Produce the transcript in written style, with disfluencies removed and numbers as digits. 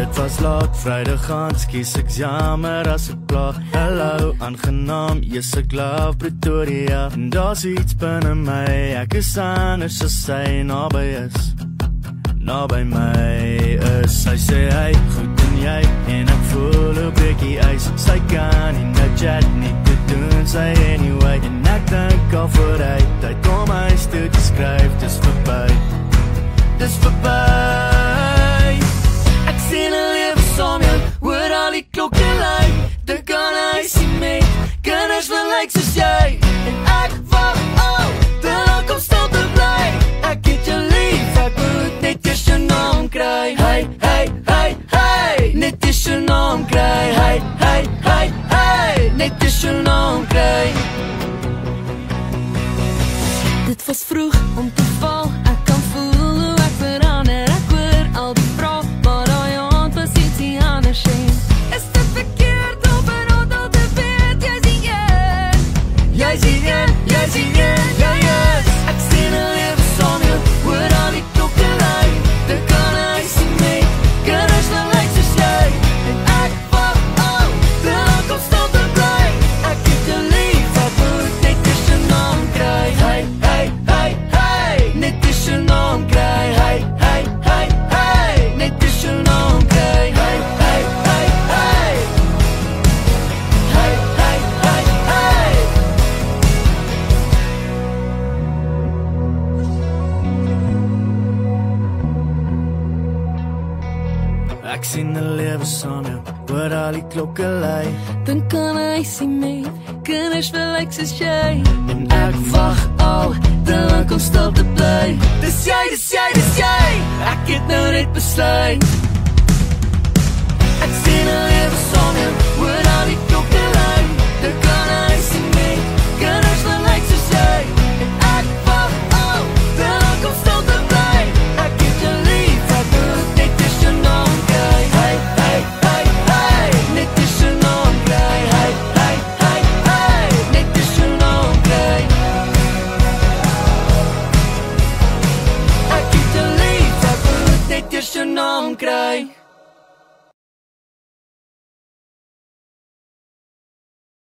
Dit was laat Vrydag aand, skies ek jammer as ek pla. Hallo, aangenaam, yes ek love Pretoria. En daar's iets binne my, ek is anders as sy naby is. Naby my is, sy sê hy, goed en jy, en ek voel 'n bietjie ys. Sy kan nie nou chat nie, dit doen sy anyway. En ek dink al vooruit, tyd om huis toe te skryf, dis verby. Dis verby. Ek sien 'n lewe som jou, hoor al die klokke lui. Dink aan huisie met kinders wat lyk soos jy. En ek wag al, dan kom stil te bly. Ek het jou lief, ek moet net eers jou naam kry. Hey, hey, hey, hey, net eers jou naam kry. Hey, hey, hey, hey, net eers jou naam kry. Dit was vroeg om te val, ek kan voel hoe ek verander. Ek hoor al die vrae, maar daai aand was ietsie anders en is dit verkeerd om en al te weet, jy's die een. Jy's die een, jy's die een, jy is. Ek sien 'n lewe som jou, hoor al die klokke lui. Dink aan huisie met kinders wat lyk soos jy. En ek wag al, dan kom stil te bly. Ek het jou lief, ek moet net eers jou naam kry. Hey, hey, hey, hey, net eers jou naam kry. Hey, hey, hey, hey, net eers jou naam kry. Hey, hey, hey, hey. Hey, hey, hey, hey. Ek sien 'n lewe som jou, hoor al die klokke lui. Dink aan huisie met kinders wat lyk soos jy. En ek wag al, dan kom stil te bly. Dis jy, dis jy, dis jy. Ek het nou net besluit. Ek sien 'n lewe som jou, hoor al die klokke lui. Dink aan huisie met kinders wat lyk soos jy. En ek wag al, dan kom stil te bly. Ek het jou lief, ek moet net eers jou naam kry. Hey, hey, hey, hey, net eers jou naam kry. Hey, hey, hey, hey, net eers jou naam kry. Ek het jou lief, ek moet net eers jou naam kry.